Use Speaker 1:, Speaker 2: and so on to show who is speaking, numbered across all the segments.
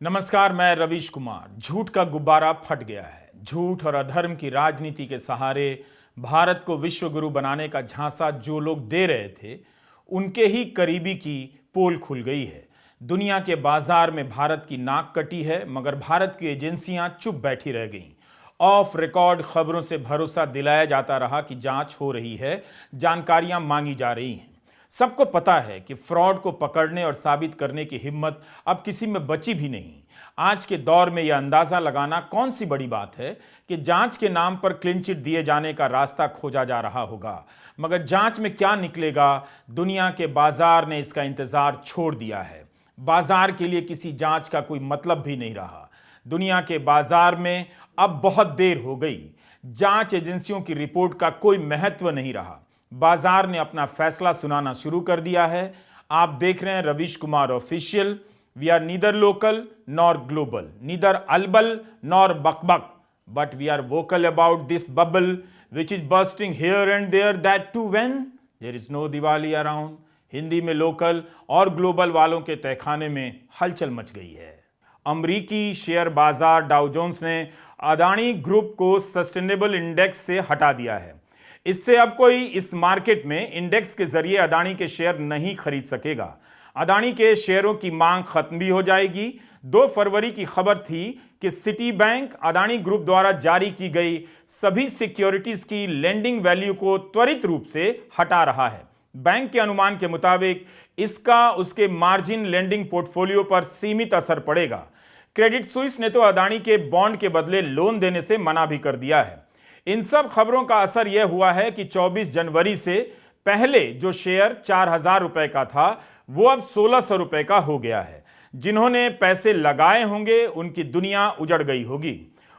Speaker 1: नमस्कार, मैं रवीश कुमार। झूठ का गुब्बारा फट गया है। झूठ और अधर्म की राजनीति के सहारे भारत को विश्व गुरु बनाने का झांसा जो लोग दे रहे थे, उनके ही करीबी की पोल खुल गई है। दुनिया के बाजार में भारत की नाक कटी है, मगर भारत की एजेंसियां चुप बैठी रह गईं। ऑफ रिकॉर्ड खबरों से भरोसा दिलाया जाता रहा कि जांच हो रही है, जानकारियां मांगी जा रही हैं। सबको पता है कि फ्रॉड को पकड़ने और साबित करने की हिम्मत अब किसी में बची भी नहीं। आज के दौर में यह अंदाजा लगाना कौन सी बड़ी बात है कि जांच के नाम पर क्लीन चिट दिए जाने का रास्ता खोजा जा रहा होगा, मगर जांच में क्या निकलेगा, दुनिया के बाजार ने इसका इंतजार छोड़ दिया है। बाजार के लिए किसी जांच का कोई मतलब भी नहीं रहा। दुनिया के बाजार में अब बहुत देर हो गई। जांच एजेंसियों की रिपोर्ट का कोई महत्व नहीं रहा। बाजार ने अपना फैसला सुनाना शुरू कर दिया है। आप देख रहे हैं Ravish Kumar official. We are neither local nor global, neither अलबल नॉर बकबक, but we are vocal about this bubble which is bursting here and there, that too when there is no Diwali around. Hindi में लोकल और ग्लोबल वालों के तहखाने में हलचल much गई है। अमरीकी शेयर बाजार डाउ जोन्स ने अदानी ग्रुप को सस्टेनेबल इंडेक्स से हटा दिया है। इससे अब कोई इस मार्केट में इंडेक्स के जरिए अदानी के शेयर नहीं खरीद सकेगा। अदानी के शेयरों की मांग खत्म भी हो जाएगी। 2 फरवरी की खबर थी कि सिटी बैंक अदानी ग्रुप द्वारा जारी की गई सभी सिक्योरिटीज की लेंडिंग वैल्यू को त्वरित रूप से हटा रहा है। बैंक के अनुमान के मुताबिक इसका उसके मार्जिन लेंडिंग पोर्टफोलियो पर सीमित असर पड़ेगा। क्रेडिट स्विस ने तो अदानी के बॉन्ड के बदले लोन देने से मना भी कर दिया है। इन सब खबरों का असर यह हुआ है कि 24 जनवरी से पहले जो शेयर 4,000 रुपए का था, वो अब 1,600 रुपए का हो गया है। जिन्होंने पैसे लगाए होंगे उनकी दुनिया उजड़ गई होगी।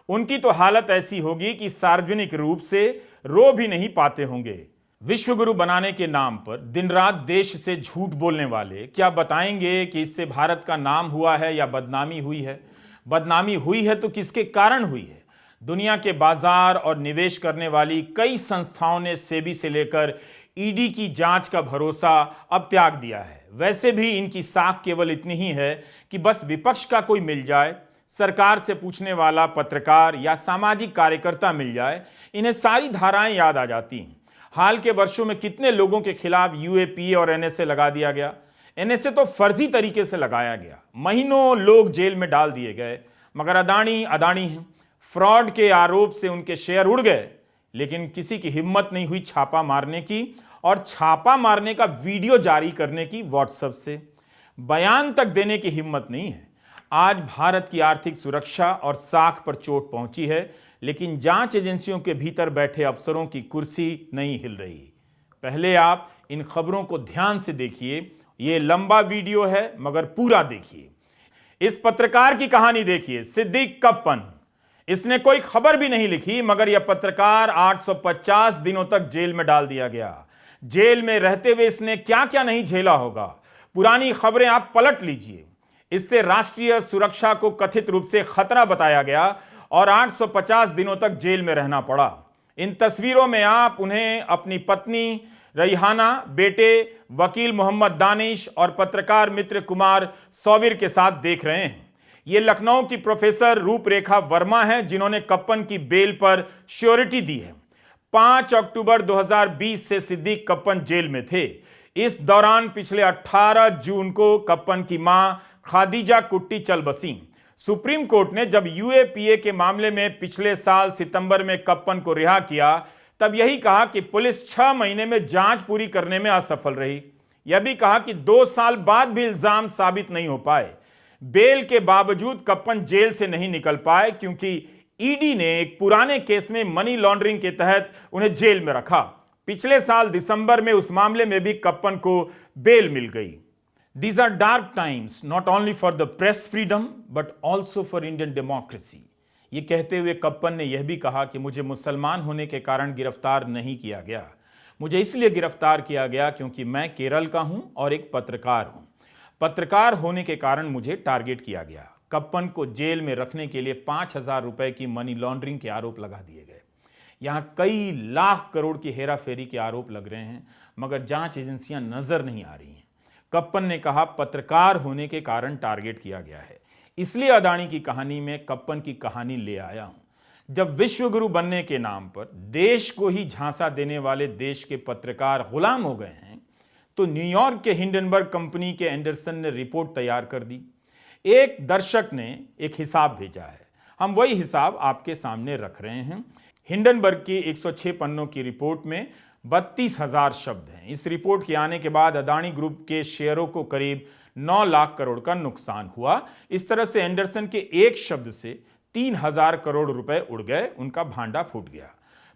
Speaker 1: उनकी तो हालत ऐसी होगी कि सार्वजनिक रूप से रो भी नहीं पाते होंगे। विश्व गुरु बनाने के नाम पर दिन रात देश से झूठ बोलने वाले क्या बताएंगे कि इससे भारत का नाम हुआ है या बदनामी हुई है? बदनामी हुई है तो किसके कारण हुई है? दुनिया के बाजार और निवेश करने वाली कई संस्थाओं ने सेबी से लेकर ईडी की जांच का भरोसा अब त्याग दिया है। वैसे भी इनकी साख केवल इतनी ही है कि बस विपक्ष का कोई मिल जाए, सरकार से पूछने वाला पत्रकार या सामाजिक कार्यकर्ता मिल जाए, इन्हें सारी धाराएं याद आ जाती हैं। हाल के वर्षों में कितने लोगों के खिलाफ यूएपीए और एनएसए लगा दिया गया। एनएसए तो फर्जी तरीके से लगाया गया, महीनों लोग जेल में डाल दिए गए, मगर अदानी अदानी हैं। फ्रॉड के आरोप से उनके शेयर उड़ गए, लेकिन किसी की हिम्मत नहीं हुई छापा मारने की, और छापा मारने का वीडियो जारी करने की व्हाट्सएप से। बयान तक देने की हिम्मत नहीं है। आज भारत की आर्थिक सुरक्षा और साख पर चोट पहुंची है, लेकिन जांच एजेंसियों के भीतर बैठे अफसरों की कुर्सी नहीं हिल रही। पहले आप इन खबरों को ध्यान से देखिए। यह लंबा वीडियो है, मगर पूरा देखिए। इस पत्रकार की कहानी देखिए, सिद्दीक कप्पन। इसने कोई खबर भी नहीं लिखी, मगर यह पत्रकार 850 दिनों तक जेल में डाल दिया गया। जेल में रहते हुए इसने क्या क्या नहीं झेला होगा। पुरानी खबरें आप पलट लीजिए। इससे राष्ट्रीय सुरक्षा को कथित रूप से खतरा बताया गया और 850 दिनों तक जेल में रहना पड़ा। इन तस्वीरों में आप उन्हें अपनी पत्नी रैहाना, बेटे वकील मोहम्मद दानिश और पत्रकार मित्र कुमार सौवीर के साथ देख रहे हैं। ये लखनऊ की प्रोफेसर रूपरेखा वर्मा हैं, जिन्होंने कप्पन की बेल पर श्योरिटी दी है। 5 अक्टूबर 2020 से सिद्दीक कप्पन जेल में थे। इस दौरान पिछले 18 जून को कप्पन की मां खादीजा कुट्टी चल बसी। सुप्रीम कोर्ट ने जब यूएपीए के मामले में पिछले साल सितंबर में कप्पन को रिहा किया, तब यही कहा कि पुलिस 6 महीने में जांच पूरी करने में असफल रही। यह भी कहा कि 2 साल बाद भी इल्जाम साबित नहीं हो पाए। बेल के बावजूद कप्पन जेल से नहीं निकल पाए, क्योंकि ईडी ने एक पुराने केस में मनी लॉन्ड्रिंग के तहत उन्हें जेल में रखा। पिछले साल दिसंबर में उस मामले में भी कप्पन को बेल मिल गई। These are dark times not only for the press freedom but also for Indian democracy। ये कहते हुए कप्पन ने यह भी कहा कि मुझे मुसलमान होने के कारण गिरफ्तार नहीं किया गया। मुझे इसलिए गिरफ्तार किया गया क्योंकि मैं केरल का हूं और एक पत्रकार हूं। पत्रकार होने के कारण मुझे टारगेट किया गया। कप्पन को जेल में रखने के लिए 5,000 रुपए की मनी लॉन्ड्रिंग के आरोप लगा दिए गए। यहां कई लाख करोड़ की हेराफेरी के आरोप लग रहे हैं, मगर जांच एजेंसियां नजर नहीं आ रही हैं। कप्पन ने कहा पत्रकार होने के कारण टारगेट किया गया है। इसलिए अदानी की कहानी में कप्पन की कहानी ले आया हूं। जब विश्वगुरु बनने के नाम पर देश को ही झांसा देने वाले देश के पत्रकार गुलाम हो गए हैं, तो न्यूयॉर्क के हिंडनबर्ग कंपनी के एंडरसन ने रिपोर्ट तैयार कर दी। एक दर्शक ने एक हिसाब भेजा है, हम वही हिसाब आपके सामने रख रहे हैं। हिंडनबर्ग की 106 पन्नों की रिपोर्ट में 32,000 शब्द हैं। इस रिपोर्ट के आने के बाद अदानी ग्रुप के शेयरों को करीब 9 लाख करोड़ का नुकसान हुआ। इस तरह से एंडरसन के एक शब्द से 3,000 करोड़ रुपए उड़ गए, उनका भांडा फूट गया।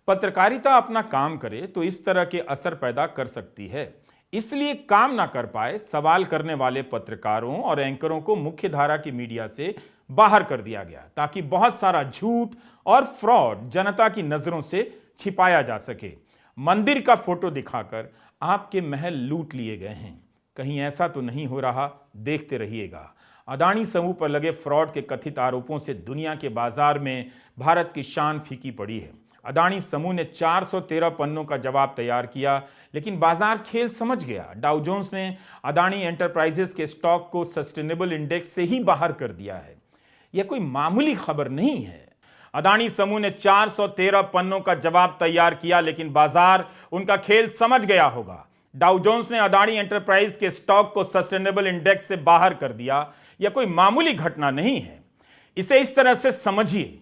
Speaker 1: पत्रकारिता अपना काम करे तो इस तरह के असर पैदा कर सकती है। इसलिए काम ना कर पाए सवाल करने वाले पत्रकारों और एंकरों को मुख्यधारा की मीडिया से बाहर कर दिया गया, ताकि बहुत सारा झूठ और फ्रॉड जनता की नजरों से छिपाया जा सके। मंदिर का फोटो दिखाकर आपके महल लूट लिए गए हैं। कहीं ऐसा तो नहीं हो रहा, देखते रहिएगा। अदानी समूह पर लगे फ्रॉड के कथित आरोपों से दुनिया के बाजार में भारत की शान फीकी पड़ी है। अदानी समूह ने 413 पन्नों का जवाब तैयार किया, लेकिन बाजार खेल समझ गया। डाउ जोन्स ने अदानी एंटरप्राइजेस के स्टॉक को सस्टेनेबल इंडेक्स से ही बाहर कर दिया है। यह कोई मामूली खबर नहीं है। अदानी समूह ने 413 पन्नों का जवाब तैयार किया, लेकिन बाजार उनका खेल समझ गया होगा। डाउ जोन्स ने अदानी एंटरप्राइज के स्टॉक को सस्टेनेबल इंडेक्स से बाहर कर दिया। यह कोई मामूली घटना नहीं है। इसे इस तरह से समझिए,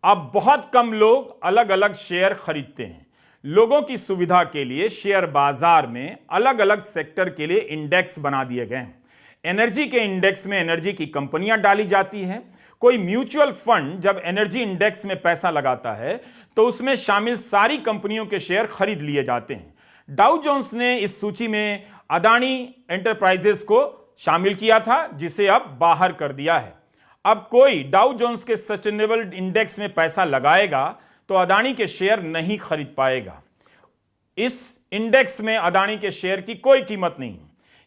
Speaker 1: अब बहुत कम लोग अलग अलग शेयर खरीदते हैं। लोगों की सुविधा के लिए शेयर बाजार में अलग अलग सेक्टर के लिए इंडेक्स बना दिए गए हैं। एनर्जी के इंडेक्स में एनर्जी की कंपनियां डाली जाती हैं। कोई म्यूचुअल फंड जब एनर्जी इंडेक्स में पैसा लगाता है तो उसमें शामिल सारी कंपनियों के शेयर खरीद लिए जाते हैं। डाउ जोन्स ने इस सूची में अदानी एंटरप्राइजेस को शामिल किया था, जिसे अब बाहर कर दिया है। अब कोई डाउ जोन्स के सस्टेनेबल इंडेक्स में पैसा लगाएगा तो अदानी के शेयर नहीं खरीद पाएगा। इस इंडेक्स में अदानी के शेयर की कोई कीमत नहीं।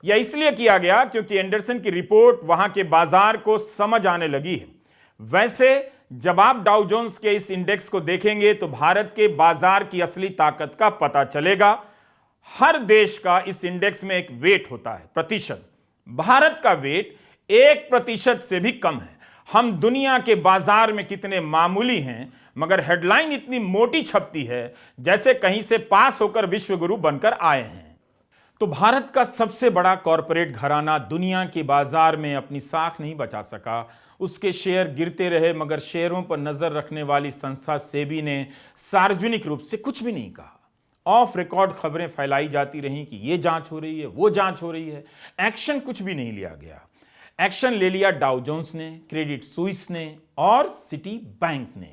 Speaker 1: यह इसलिए किया गया क्योंकि एंडरसन की रिपोर्ट वहां के बाजार को समझ आने लगी है। वैसे जब आप डाउ जोन्स के इस इंडेक्स को देखेंगे तो भारत के बाजार की असली ताकत का पता चलेगा। हर देश का इस इंडेक्स में एक वेट होता है, प्रतिशत। भारत का वेट 1% से भी कम है। हम दुनिया के बाजार में कितने मामूली हैं, मगर हेडलाइन इतनी मोटी छपती है जैसे कहीं से पास होकर विश्वगुरु बनकर आए हैं। तो भारत का सबसे बड़ा कॉरपोरेट घराना दुनिया के बाजार में अपनी साख नहीं बचा सका। उसके शेयर गिरते रहे, मगर शेयरों पर नजर रखने वाली संस्था सेबी ने सार्वजनिक रूप से कुछ भी नहीं कहा। ऑफ रिकॉर्ड खबरें फैलाई जाती रहीं कि ये जांच हो रही है, वो जांच हो रही है। एक्शन कुछ भी नहीं लिया गया। एक्शन ले लिया डाउ जोन्स ने, क्रेडिट स्विस ने और सिटी बैंक ने।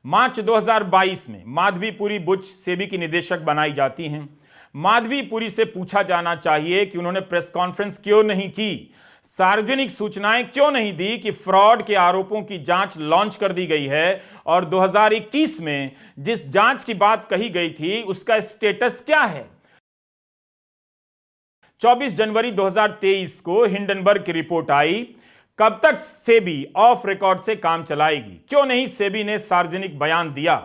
Speaker 1: मार्च 2022 में माधवीपुरी बुच सेबी की निदेशक बनाई जाती हैं। माधवीपुरी से पूछा जाना चाहिए कि उन्होंने प्रेस कॉन्फ्रेंस क्यों नहीं की, सार्वजनिक सूचनाएं क्यों नहीं दी कि फ्रॉड के आरोपों की जांच लॉन्च कर दी गई है और 2021 में जिस जांच की बात कही गई थी उसका स्टेटस क्या है। 24 जनवरी 2023 को हिंडनबर्ग की रिपोर्ट आई। कब तक सेबी ऑफ रिकॉर्ड से काम चलाएगी? क्यों नहीं सेबी ने सार्वजनिक बयान दिया?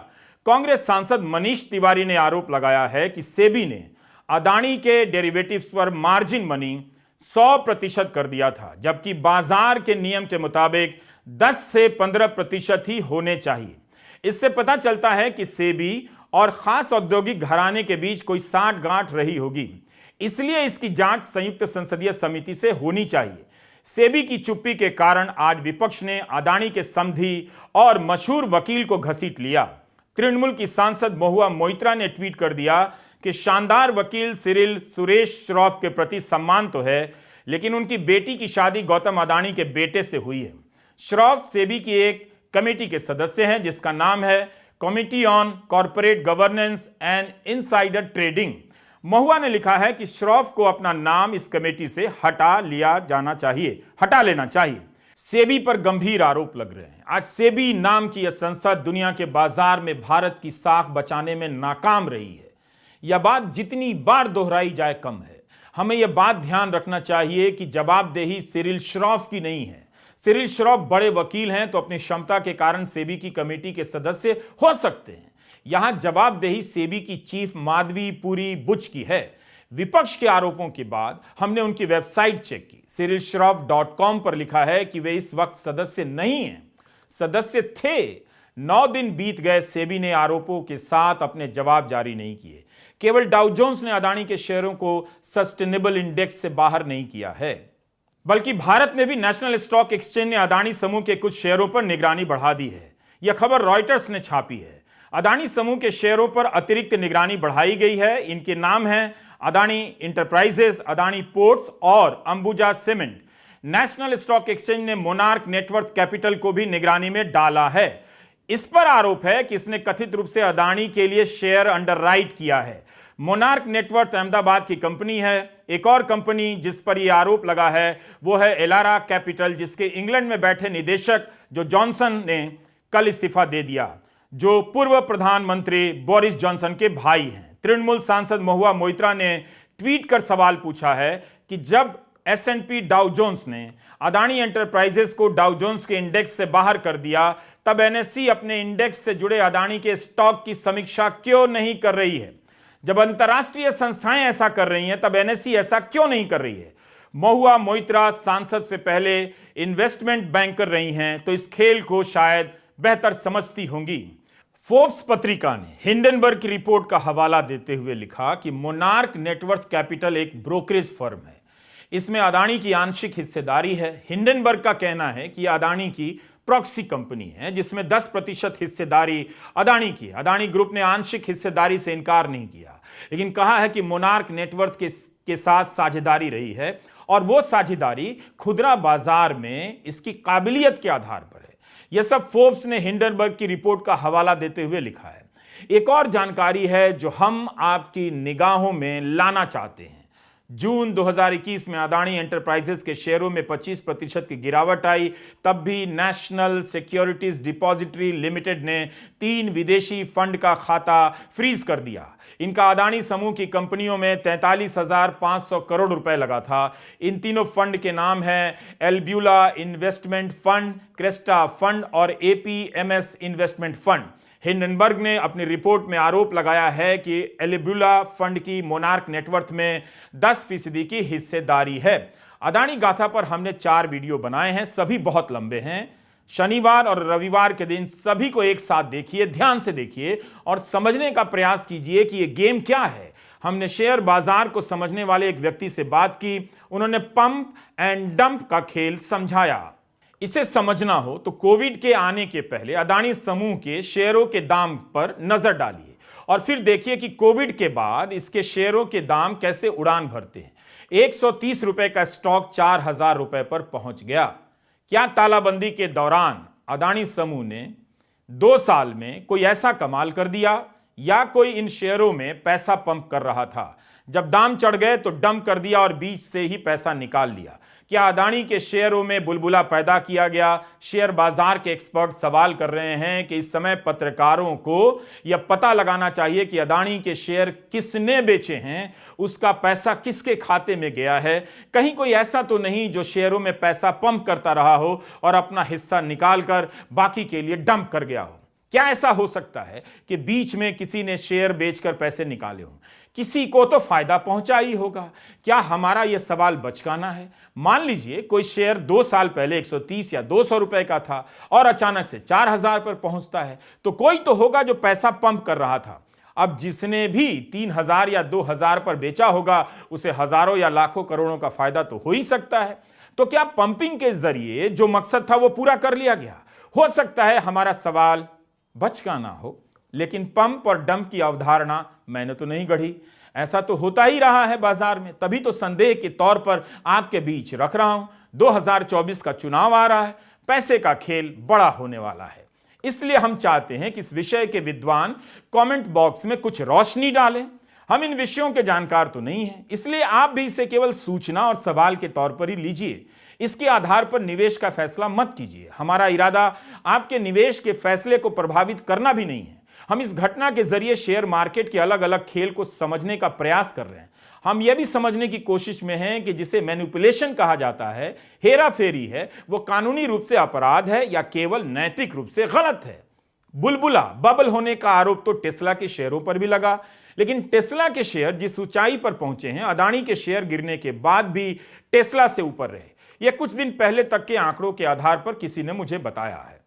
Speaker 1: कांग्रेस सांसद मनीष तिवारी ने आरोप लगाया है कि सेबी ने अदानी के डेरिवेटिव्स पर मार्जिन मनी 100% कर दिया था, जबकि बाजार के नियम के मुताबिक 10 से 15% ही होने चाहिए। इससे पता चलता है कि सेबी और खास औद्योगिक घराने के बीच कोई साठगांठ रही होगी। इसलिए इसकी जांच संयुक्त संसदीय समिति से होनी चाहिए। सेबी की चुप्पी के कारण आज विपक्ष ने अदानी के समधी और मशहूर वकील को घसीट लिया। तृणमूल की सांसद महुआ मोइत्रा ने ट्वीट कर दिया कि शानदार वकील सिरिल सुरेश श्रॉफ के प्रति सम्मान तो है, लेकिन उनकी बेटी की शादी गौतम अदानी के बेटे से हुई है। श्रॉफ सेबी की एक कमेटी के सदस्य हैं जिसका नाम है committee on corporate governance and insider trading. Mahua ने लिखा है कि श्रॉफ को अपना नाम इस कमेटी से हटा लेना चाहिए। सेबी पर गंभीर आरोप लग रहे हैं। आज सेबी नाम की यह संस्था दुनिया के बाजार में भारत की साख बचाने में नाकाम रही है। यह बात जितनी बार दोहराई जाए कम है। हमें यह बात ध्यान रखना चाहिए कि जवाबदेही सिरिल श्रॉफ की नहीं है। सिरिल श्रॉफ बड़े वकील हैं तो अपनी क्षमता के कारण सेबी की कमेटी के सदस्य हो सकते हैं। यहां जवाबदेही सेबी की चीफ माधवीपुरी बुच की है। विपक्ष के आरोपों के बाद हमने उनकी वेबसाइट चेक की। cyrilshroff.com पर लिखा है कि वे इस वक्त सदस्य नहीं हैं, सदस्य थे। 9 दिन बीत गए, सेबी ने आरोपों के साथ अपने जवाब जारी नहीं किए। केवल डाउ जोन्स ने अदानी के शेयरों को सस्टेनेबल इंडेक्स से बाहर नहीं किया है, बल्कि भारत में भी नेशनल स्टॉक एक्सचेंज ने अदानी समूह के कुछ शेयरों पर निगरानी बढ़ा दी है। यह खबर रॉयटर्स ने छापी है। अदानी समूह के शेयरों पर अतिरिक्त निगरानी बढ़ाई गई है। इनके नाम हैं अदानी इंटरप्राइजेस, अदानी पोर्ट्स और Ambuja cement. National stock exchange ने मोनार्क नेटवर्थ कैपिटल को भी निगरानी में डाला है। इस पर आरोप है कि इसने कथित रूप से अदानी के लिए शेयर अंडरराइट किया है। मोनार्क नेटवर्थ अहमदाबाद की कंपनी है। एक और कंपनी जिस पर यह आरोप लगा है वो है एलारा कैपिटल, जिसके इंग्लैंड में बैठे निदेशक जो जॉनसन ने कल इस्तीफा दे दिया, जो पूर्व प्रधानमंत्री बोरिस जॉनसन के भाई हैं। तृणमूल सांसद महुआ मोइत्रा ने ट्वीट कर सवाल पूछा है कि जब S&P डाउ जोन्स ने अदानी एंटरप्राइजेस को डाउ जोन्स के इंडेक्स से बाहर कर दिया, तब NSE अपने इंडेक्स से जुड़े अदानी के स्टॉक की समीक्षा क्यों नहीं कर रही है? जब अंतरराष्ट्रीय संस्थाएं ऐसा कर रही हैं, तब NSE ऐसा क्यों नहीं कर रही है? महुआ मोइत्रा सांसद से पहले इन्वेस्टमेंट बैंकर रही हैं, तो इस खेल को शायद बेहतर समझती होंगी। फोर्ब्स पत्रिका ने हिंडनबर्ग की रिपोर्ट का हवाला देते हुए लिखा कि मोनार्क नेटवर्थ कैपिटल एक ब्रोकरेज फर्म है। इसमें अदानी की आंशिक हिस्सेदारी है। हिंडनबर्ग का कहना है कि अदानी की प्रॉक्सी कंपनी है, जिसमें 10% हिस्सेदारी अदानी की है। अदानी ग्रुप ने आंशिक हिस्सेदारी से इनकार नहीं किया, लेकिन कहा है कि मोनार्क नेटवर्थ के साथ साझेदारी रही है और वो साझेदारी खुदरा बाजार में इसकी काबिलियत के आधार पर है। यह सब फोर्ब्स ने हिंडनबर्ग की रिपोर्ट का हवाला देते हुए लिखा है। एक और जानकारी है जो हम आपकी निगाहों में लाना चाहते हैं। जून 2021 में अदानी एंटरप्राइजेस के शेयरों में 25% की गिरावट आई। तब भी नेशनल सिक्योरिटीज डिपॉजिटरी लिमिटेड ने 3 विदेशी फंड का खाता फ्रीज कर दिया। इनका अदानी समूह की कंपनियों में 43,500 करोड़ रुपए लगा था। इन तीनों फंड के नाम हैं एल्ब्यूला इन्वेस्टमेंट फंड, क्रेस्टा फंड और APMS इन्वेस्टमेंट फंड। हिंडनबर्ग ने अपनी रिपोर्ट में आरोप लगाया है कि एल्ब्यूला फंड की मोनार्क नेटवर्थ में 10% की हिस्सेदारी है। अदानी गाथा पर हमने 4 वीडियो बनाए हैं, सभी बहुत लंबे हैं। शनिवार और रविवार के दिन सभी को एक साथ देखिए, ध्यान से देखिए और समझने का प्रयास कीजिए कि यह गेम क्या है। हमने शेयर बाजार को समझने वाले एक व्यक्ति से बात की, उन्होंने पंप एंड डंप का खेल समझाया। इसे समझना हो तो कोविड के आने के पहले अदानी समूह के शेयरों के दाम पर नजर डालिए और फिर देखिए कि कोविड के बाद इसके शेयरों के दाम कैसे उड़ान भरते हैं। 130 रुपए का स्टॉक 4,000 रुपए पर पहुंच गया। क्या तालाबंदी के दौरान अदानी समूह ने 2 साल में कोई ऐसा कमाल कर दिया, या कोई इन शेयरों में पैसा पंप कर रहा था? जब दाम चढ़ गए तो डंप कर दिया और बीच से ही पैसा निकाल लिया। क्या अदानी के शेयरों में बुलबुला पैदा किया गया? शेयर बाजार के एक्सपर्ट सवाल कर रहे हैं कि इस समय पत्रकारों को यह पता लगाना चाहिए कि अदानी के शेयर किसने बेचे हैं, उसका पैसा किसके खाते में गया है। कहीं कोई ऐसा तो नहीं जो शेयरों में पैसा पंप करता रहा हो और अपना हिस्सा निकालकर बाकी के लिए डंप कर गया हो। क्या ऐसा हो सकता है कि बीच में किसी ने शेयर बेचकर पैसे निकाले हों? किसी को तो फायदा पहुंचा ही होगा। क्या हमारा यह सवाल बचकाना है? मान लीजिए कोई शेयर 2 साल पहले 130 या 200 रुपए का था और अचानक से 4,000 पर पहुंचता है, तो कोई तो होगा जो पैसा पंप कर रहा था। अब जिसने भी 3,000 या 2,000 पर बेचा होगा, उसे हजारों या लाखों करोड़ों का फायदा तो हो ही सकता है। तो क्या पंपिंग के जरिए जो मकसद था वो पूरा कर लिया गया? हो सकता है हमारा सवाल बचकाना हो, लेकिन पंप और डंप की अवधारणा मैंने तो नहीं गढ़ी। ऐसा तो होता ही रहा है बाजार में, तभी तो संदेह के तौर पर आपके बीच रख रहा हूं। 2024 का चुनाव आ रहा है, पैसे का खेल बड़ा होने वाला है। इसलिए हम चाहते हैं कि इस विषय के विद्वान कमेंट बॉक्स में कुछ रोशनी डालें। हम इन विषयों के जानकार तो नहीं हैं, इसलिए आप भी इसे केवल सूचना और सवाल के तौर पर ही लीजिए। इसके आधार पर निवेश का फैसला मत कीजिए। हमारा इरादा आपके निवेश के फैसले को प्रभावित करना भी नहीं है। हम इस घटना के जरिए शेयर मार्केट के अलग अलग खेल को समझने का प्रयास कर रहे हैं। हम यह भी समझने की कोशिश में हैं कि जिसे मैनिपुलेशन कहा जाता है, हेरा फेरी है, वो कानूनी रूप से अपराध है या केवल नैतिक रूप से गलत है। बुलबुला बबल होने का आरोप तो टेस्ला के शेयरों पर भी लगा, लेकिन टेस्ला के शेयर जिस ऊंचाई पर पहुंचे हैं, अदानी के शेयर गिरने के बाद भी टेस्ला से ऊपर रहे। यह कुछ दिन पहले तक के आंकड़ों के आधार पर किसी ने मुझे बताया है।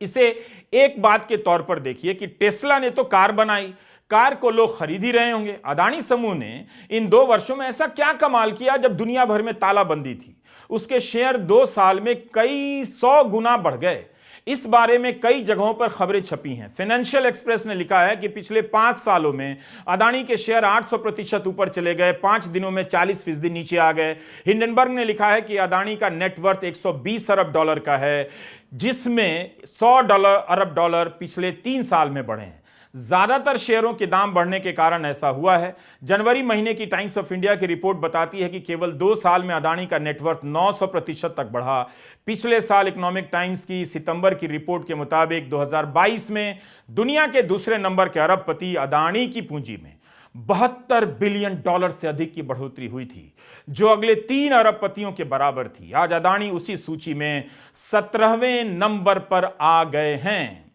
Speaker 1: इसे एक बात के तौर पर देखिए कि टेस्ला ने तो कार बनाई, कार को लोग खरीद ही रहे होंगे। अदानी समूह ने इन 2 वर्षों में ऐसा क्या कमाल किया जब दुनिया भर में तालाबंदी थी? उसके शेयर 2 साल में कई 100 गुना बढ़ गए। इस बारे में कई जगहों पर खबरें छपी हैं। फाइनेंशियल एक्सप्रेस ने लिखा है कि पिछले 5 सालों में अदानी के शेयर 800% ऊपर चले गए, 5 दिनों में 40% नीचे आ गए। हिंडनबर्ग ने लिखा है कि अदानी का नेटवर्थ 120 अरब डॉलर का है, जिसमें 100 अरब डॉलर पिछले 3 साल में बढ़े हैं। ज्यादातर शेयरों के दाम बढ़ने के कारण ऐसा हुआ है। जनवरी महीने की टाइम्स ऑफ इंडिया की रिपोर्ट बताती है कि केवल 2 साल में अदानी का नेटवर्थ 900% तक बढ़ा। पिछले साल इकोनॉमिक टाइम्स की सितंबर की रिपोर्ट के मुताबिक 2022 में दुनिया के दूसरे नंबर के अरबपति अदानी की पूंजी में 72 बिलियन डॉलर से अधिक की बढ़ोतरी हुई थी, जो अगले 3 अरबपतियों के बराबर थी। आज अदानी उसी सूची में 17वें नंबर पर आ गए हैं।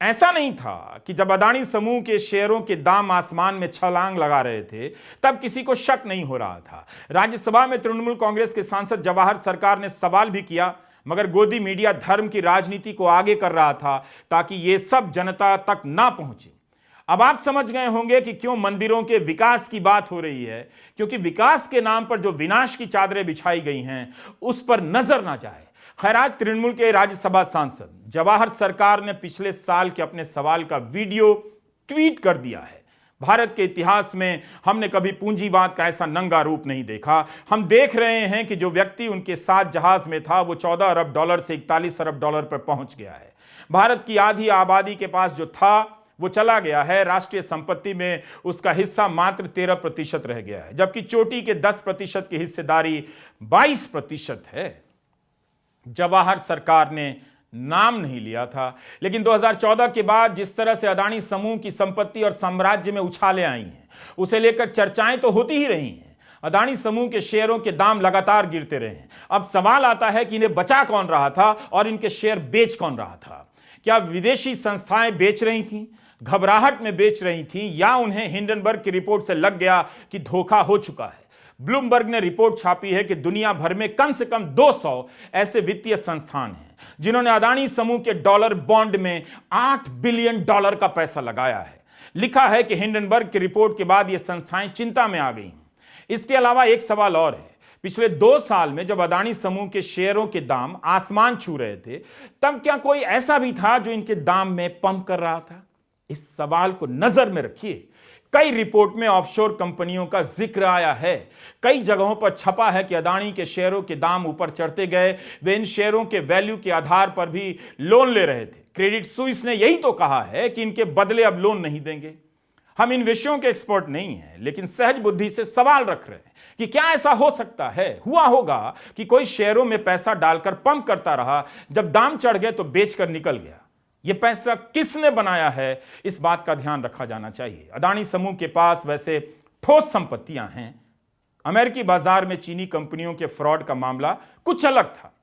Speaker 1: ऐसा नहीं था कि जब अदानी समूह के शेयरों के दाम आसमान में छलांग लगा रहे थे तब किसी को शक नहीं हो रहा था। राज्यसभा में तृणमूल कांग्रेस के सांसद जवाहर सरकार ने सवाल भी किया, मगर गोदी मीडिया धर्म की राजनीति को आगे कर रहा था ताकि यह सब जनता तक ना पहुंचे। अब आप समझ गए होंगे कि क्यों मंदिरों के विकास की बात हो रही है, क्योंकि विकास के नाम पर जो विनाश की चादरें बिछाई गई हैं उस पर नजर ना जाए। खैर, आज तृणमूल के राज्यसभा सांसद जवाहर सरकार ने पिछले साल के अपने सवाल का वीडियो ट्वीट कर दिया है। भारत के इतिहास में हमने कभी पूंजीवाद का ऐसा नंगा रूप नहीं देखा। हम देख रहे हैं कि जो व्यक्ति उनके साथ जहाज में था वो 14 अरब डॉलर से 41 अरब डॉलर पर पहुंच गया है। भारत की आधी आबादी के पास जो था वो चला गया है। राष्ट्रीय संपत्ति में उसका हिस्सा मात्र 13% रह गया है, जबकि चोटी के 10% की हिस्सेदारी 22% है। जवाहर सरकार ने नाम नहीं लिया था, लेकिन 2014 के बाद जिस तरह से अदानी समूह की संपत्ति और साम्राज्य में उछाले आई हैं, उसे लेकर चर्चाएं तो होती ही रही हैं। अदानी समूह के शेयरों के दाम लगातार गिरते रहे हैं। अब सवाल आता है कि इन्हें बचा कौन रहा था और इनके शेयर बेच कौन रहा था? क्या विदेशी संस्थाएं बेच रही थीं, घबराहट में बेच रही थीं, या उन्हें हिंडनबर्ग की रिपोर्ट से लग गया कि धोखा हो चुका है? ब्लूमबर्ग ने रिपोर्ट छापी है कि दुनिया भर में कम से कम 200 ऐसे वित्तीय संस्थान हैं जिन्होंने अदानी समूह के डॉलर बॉन्ड में 8 बिलियन डॉलर का पैसा लगाया है। लिखा है कि हिंडनबर्ग की रिपोर्ट के बाद ये संस्थाएं चिंता में आ गई। इसके अलावा एक सवाल और है। पिछले 2 साल में जब अदानी समूह के शेयरों के दाम आसमान छू रहे थे, तब क्या कोई ऐसा भी था जो इनके दाम में पंप कर रहा था? इस सवाल को नजर में रखिए। कई रिपोर्ट में ऑफशोर कंपनियों का जिक्र आया है। कई जगहों पर छपा है कि अदानी के शेयरों के दाम ऊपर चढ़ते गए। वे इन शेयरों के वैल्यू के आधार पर भी लोन ले रहे थे। क्रेडिट स्विस ने यही तो कहा है कि इनके बदले अब लोन नहीं देंगे। हम इन विषयों के एक्सपर्ट नहीं हैं, लेकिन सहज बुद्धि से सवाल रख रहे हैं कि क्या ऐसा हो सकता है? हुआ होगा कि कोई शेयरों में पैसा डालकर पंप करता रहा, जब दाम चढ़ गए तो बेचकर निकल गया। यह पैसा किसने बनाया है, इस बात का ध्यान रखा जाना चाहिए। अदानी समूह के पास वैसे ठोस संपत्तियां हैं। अमेरिकी बाजार में चीनी कंपनियों के फ्रॉड का मामला कुछ अलग था।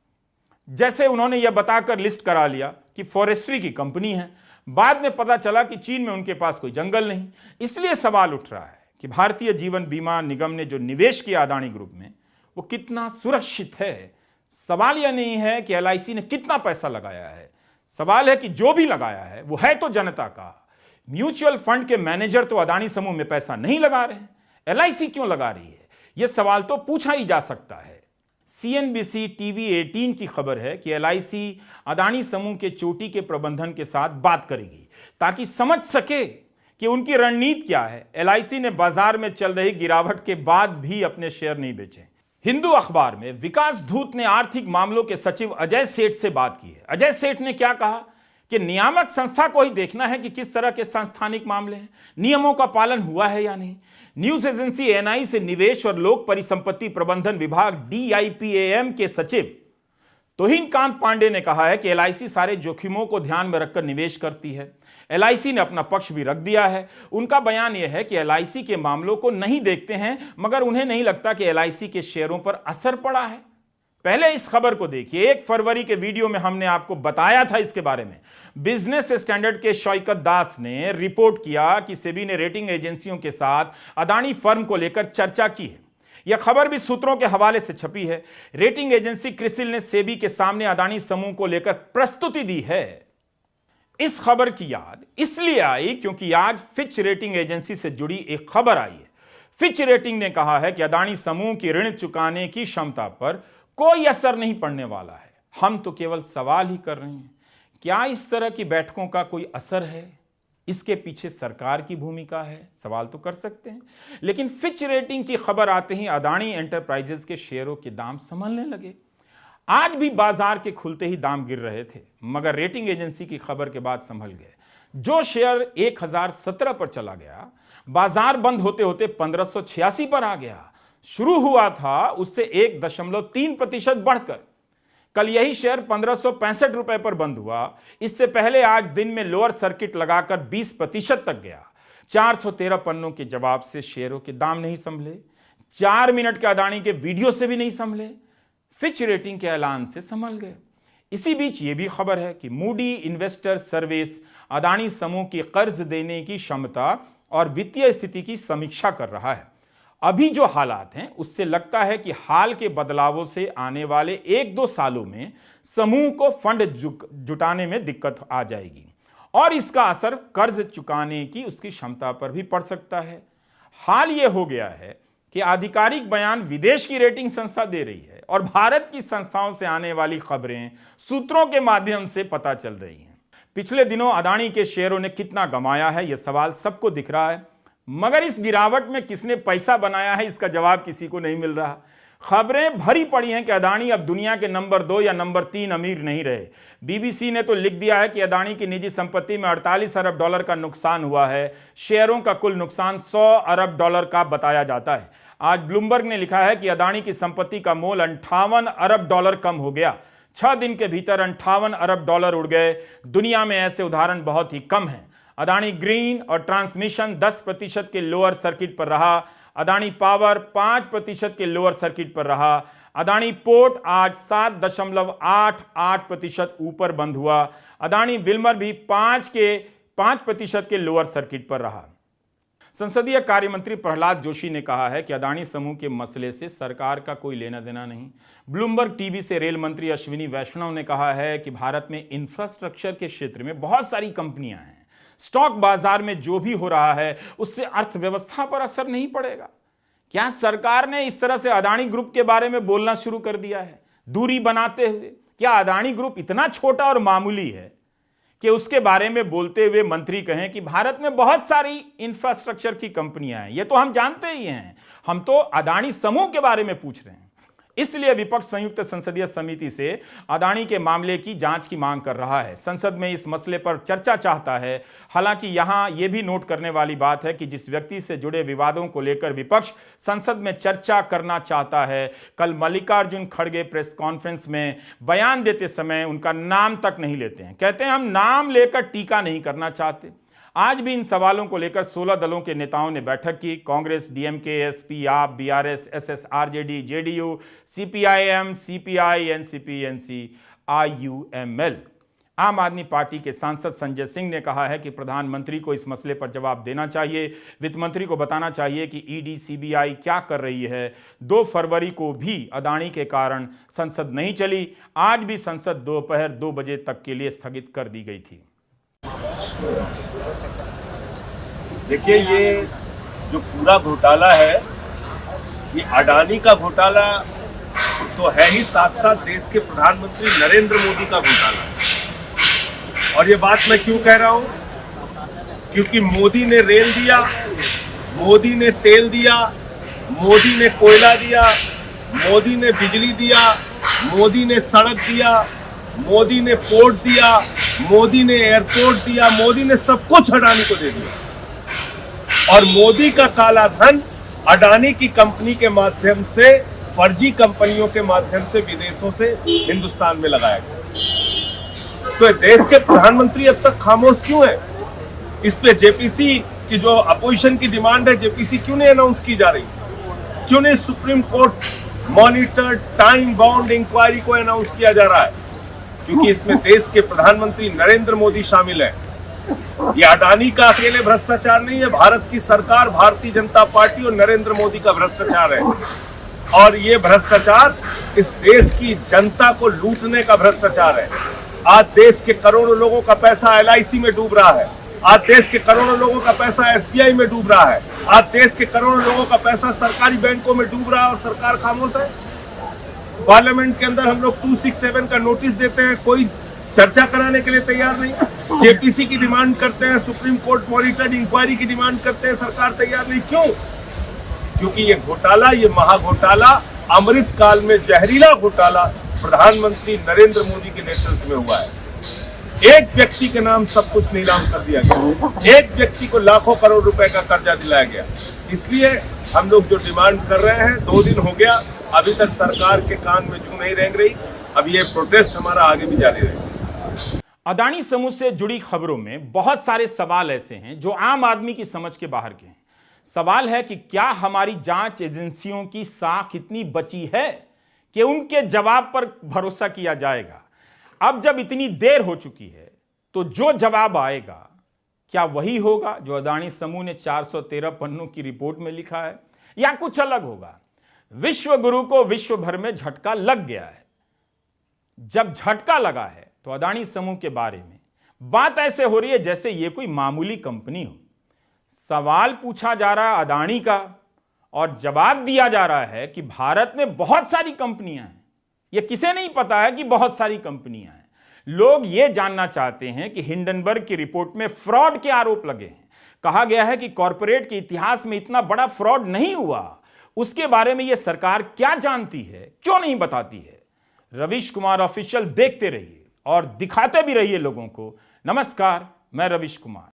Speaker 1: जैसे उन्होंने यह बताकर लिस्ट करा लिया कि फॉरेस्ट्री की कंपनी है, बाद में पता चला कि चीन में उनके पास कोई जंगल नहीं। इसलिए सवाल उठ रहा है कि भारतीय जीवन बीमा निगम ने जो निवेश किया अदानी ग्रुप में, वो कितना सुरक्षित है। सवाल यह नहीं है कि LIC ने कितना पैसा लगाया है, सवाल है कि जो भी लगाया है वो है तो जनता का। म्यूचुअल फंड के मैनेजर तो अदानी समूह में पैसा नहीं लगा रहे हैं, LIC क्यों लगा रही है? यह सवाल तो पूछा ही जा सकता है। CNBC TV 18 की खबर है कि LIC अदानी समूह के चोटी के प्रबंधन के साथ बात करेगी ताकि समझ सके कि उनकी रणनीति क्या है। LIC ने बाजार में चल रही गिरावट के बाद भी अपने शेयर नहीं बेचे। हिंदू अखबार में विकास दूत ने आर्थिक मामलों के सचिव अजय सेठ से बात की है। अजय सेठ ने क्या कहा कि नियामक संस्था को ही देखना है कि किस तरह के संस्थानिक मामले हैं, नियमों का पालन हुआ है या नहीं। न्यूज एजेंसी NI से निवेश और लोक परिसंपत्ति प्रबंधन विभाग DIPAM के सचिव तोहिन कांत पांडे ने कहा है कि LIC सारे जोखिमों को ध्यान में रखकर निवेश करती है। LIC ने अपना पक्ष भी रख दिया है। उनका बयान यह है कि LIC के मामलों को नहीं देखते हैं, मगर उन्हें नहीं लगता कि LIC के शेयरों पर असर पड़ा है। पहले इस खबर को देखिए। 1 फरवरी के वीडियो में हमने आपको बताया था इसके बारे में। बिजनेस स्टैंडर्ड के शौकत दास ने रिपोर्ट किया कि सेबी ने रेटिंग एजेंसियों के साथ अदानी फर्म को लेकर चर्चा की है। यह खबर भी सूत्रों के हवाले से छपी है। रेटिंग एजेंसी क्रिसिल ने सेबी के सामने अदानी समूह को लेकर प्रस्तुति दी है। इस खबर की याद इसलिए आई क्योंकि आज फिच रेटिंग एजेंसी से जुड़ी एक खबर आई है। फिच रेटिंग ने कहा है कि अदानी समूह की ऋण चुकाने की क्षमता पर कोई असर नहीं पड़ने वाला है। हम तो केवल सवाल ही कर रहे हैं, क्या इस तरह की बैठकों का कोई असर है? इसके पीछे सरकार की भूमिका है? सवाल तो कर सकते हैं। लेकिन फिच रेटिंग की खबर आते ही अदानी एंटरप्राइजेज के शेयरों के दाम संभलने लगे। आज भी बाजार के खुलते ही दाम गिर रहे थे, मगर रेटिंग एजेंसी की खबर के बाद संभल गए। जो शेयर 1017 पर चला गया, बाजार बंद होते होते 1586 पर आ गया। शुरू हुआ था उससे 1.3% बढ़कर। कल यही शेयर 1565 रुपए पर बंद हुआ। इससे पहले आज दिन में लोअर सर्किट लगाकर 20% तक गया। 413 पन्नों के जवाब से शेयरों के दाम नहीं संभले, 4 मिनट के अदानी के वीडियो से भी नहीं संभले, फिच रेटिंग के ऐलान से संभल गए। इसी बीच यह भी खबर है कि मूडी इन्वेस्टर सर्विस अदानी समूह की कर्ज देने की क्षमता और वित्तीय स्थिति की समीक्षा कर रहा है। अभी जो हालात हैं उससे लगता है कि हाल के बदलावों से आने वाले 1-2 सालों में समूह को फंड जुटाने में दिक्कत आ जाएगी और इसका असर कर्ज चुकाने की उसकी क्षमता पर भी पड़ सकता है। हाल यह हो गया है कि आधिकारिक बयान विदेश की रेटिंग संस्था दे रही है और भारत की संस्थाओं से आने वाली खबरें सूत्रों के माध्यम से पता चल रही हैं। पिछले दिनों अदानी के शेयरों ने कितना गंवाया है, यह सवाल सबको दिख रहा है, मगर इस गिरावट में किसने पैसा बनाया है, इसका जवाब किसी को नहीं मिल रहा। खबरें भरी पड़ी हैं कि अदानी अब दुनिया के नंबर 2 या नंबर 3 अमीर नहीं रहे। बीबीसी ने तो लिख दिया है कि अदानी की निजी संपत्ति में 48 अरब डॉलर का नुकसान हुआ है। शेयरों का कुल नुकसान 100 अरब डॉलर का बताया जाता है। आज ब्लूमबर्ग ने लिखा है कि अदानी की संपत्ति का मोल 58 अरब डॉलर कम हो गया। 6 दिन के भीतर 58 अरब डॉलर उड़ गए। दुनिया में ऐसे उदाहरण बहुत ही कम हैं। अदानी ग्रीन और ट्रांसमिशन 10% के लोअर सर्किट पर रहा। अदानी पावर 5% के लोअर सर्किट पर रहा। अदानी पोर्ट आज 7.88% ऊपर बंद हुआ। अदानी विल्मर भी 5% के लोअर सर्किट पर रहा। संसदीय कार्य मंत्री प्रहलाद जोशी ने कहा है कि अदानी समूह के मसले से सरकार का कोई लेना देना नहीं। ब्लूमबर्ग टीवी से रेल मंत्री अश्विनी वैष्णव ने कहा है कि भारत में इंफ्रास्ट्रक्चर के क्षेत्र में बहुत सारी कंपनियां हैं। स्टॉक बाजार में जो भी हो रहा है उससे अर्थव्यवस्था पर असर नहीं पड़ेगा। क्या सरकार ने इस तरह से अदानी ग्रुप के बारे में बोलना शुरू कर दिया है, दूरी बनाते हुए? क्या अदानी ग्रुप इतना छोटा और मामूली है कि उसके बारे में बोलते हुए मंत्री कहें कि भारत में बहुत सारी इंफ्रास्ट्रक्चर की कंपनियां हैं? ये तो हम जानते ही हैं, हम तो अदानी समूह के बारे में पूछ रहे हैं। इसलिए विपक्ष संयुक्त संसदीय समिति से अदानी के मामले की जांच की मांग कर रहा है। संसद में इस मसले पर चर्चा चाहता है। हालांकि यहां यह भी नोट करने वाली बात है कि जिस व्यक्ति से जुड़े विवादों को लेकर विपक्ष संसद में चर्चा करना चाहता है, कल मल्लिकार्जुन खड़गे प्रेस कॉन्फ्रेंस में बयान देते समय उनका नाम तक नहीं लेते हैं। कहते हैं हम नाम लेकर टीका नहीं करना चाहते। आज भी इन सवालों को लेकर 16 दलों के नेताओं ने बैठक की। कांग्रेस, डीएमके, एसपी, आप, BRS, SS, RJD, JDU, CPIM, CPI, NCP, NC, IUML. आम आदमी पार्टी के सांसद संजय सिंह ने कहा है कि प्रधानमंत्री को इस मसले पर जवाब देना चाहिए। वित्त मंत्री को बताना चाहिए कि ईडी, सीबीआई क्या कर रही है। 2 फरवरी को भी अदानी के कारण संसद नहीं चली। आज भी संसद दोपहर 2 बजे तक के लिए स्थगित कर दी गई थी।
Speaker 2: देखिए, ये जो पूरा घोटाला है, ये अडानी का घोटाला तो है ही, साथ साथ देश के प्रधानमंत्री नरेंद्र मोदी का घोटाला है। और ये बात मैं क्यों कह रहा हूं? क्योंकि मोदी ने रेल दिया, मोदी ने तेल दिया, मोदी ने कोयला दिया, मोदी ने बिजली दिया, मोदी ने सड़क दिया, मोदी ने पोर्ट दिया, मोदी ने एयरपोर्ट दिया, मोदी ने सब कुछ अडानी को दे दिया। और मोदी का काला धन अडानी की कंपनी के माध्यम से, फर्जी कंपनियों के माध्यम से विदेशों से हिंदुस्तान में लगाया गया। तो देश के प्रधानमंत्री अब तक खामोश क्यों है? इस पे जेपीसी की जो अपोजिशन की डिमांड है, जेपीसी क्यों नहीं अनाउंस की जा रही? क्यों नहीं Supreme Court monitor time bound inquiry को अनाउंस किया जा रहा है, क्योंकि इसमें देश के प्रधानमंत्री नरेंद्र मोदी शामिल है। ये अडानी का अकेले भ्रष्टाचार नहीं है, भारत की सरकार, भारतीय जनता पार्टी और नरेंद्र मोदी का भ्रष्टाचार है। और ये भ्रष्टाचार इस देश की जनता को लूटने का भ्रष्टाचार है। आज देश के करोड़ों लोगों का पैसा LIC में डूब रहा है, आज देश के करोड़ों लोगों का पैसा SBI में डूब रहा है, आज देश के करोड़ों लोगों का पैसा सरकारी बैंकों में डूब रहा है और सरकार खामोश है। पार्लियामेंट के अंदर हम लोग 267 का नोटिस देते हैं, कोई चर्चा कराने के लिए तैयार नहीं। JPC की डिमांड करते हैं, सुप्रीम कोर्ट मॉनिटर्ड इंक्वायरी की डिमांड करते हैं, सरकार तैयार नहीं। क्यों? क्योंकि ये घोटाला, ये महाघोटाला, अमृत काल में जहरीला घोटाला प्रधानमंत्री नरेंद्र मोदी के नेतृत्व में हुआ है। एक व्यक्ति के नाम सब कुछ नीलाम कर दिया गया, एक व्यक्ति को लाखों करोड़ रुपए का कर्जा दिलाया गया। इसलिए हम लोग जो डिमांड कर रहे हैं, 2 दिन हो गया, अभी तक सरकार के कान में जू नहीं रेंग रही। अब ये प्रोटेस्ट हमारा आगे भी जारी रहेगा।
Speaker 1: अडानी समूह से जुड़ी खबरों में बहुत सारे सवाल ऐसे हैं जो आम आदमी की समझ के बाहर के हैं। सवाल है कि क्या हमारी जांच एजेंसियों की साख इतनी बची है कि उनके जवाब पर भरोसा किया जाएगा? अब जब इतनी देर हो चुकी है तो जो जवाब आएगा क्या वही होगा जो अडानी समूह ने 413 पन्नों की रिपोर्ट में लिखा है, या कुछ अलग होगा? विश्व गुरु को विश्व भर में झटका लग गया है। जब झटका लगा है तो अडानी समूह के बारे में बात ऐसे हो रही है जैसे यह कोई मामूली कंपनी हो। सवाल पूछा जा रहा है अडानी का और जवाब दिया जा रहा है कि भारत में बहुत सारी कंपनियां हैं। यह किसे नहीं पता है कि बहुत सारी कंपनियां हैं। लोग यह जानना चाहते हैं कि हिंडनबर्ग की रिपोर्ट में फ्रॉड के आरोप लगे हैं। कहा गया है कि कॉरपोरेट के इतिहास में इतना बड़ा फ्रॉड नहीं हुआ। उसके बारे में यह सरकार क्या जानती है, क्यों नहीं बताती है? रवीश कुमार ऑफिशियल देखते रहिए और दिखाते भी रहिए लोगों को। नमस्कार, मैं रवीश कुमार।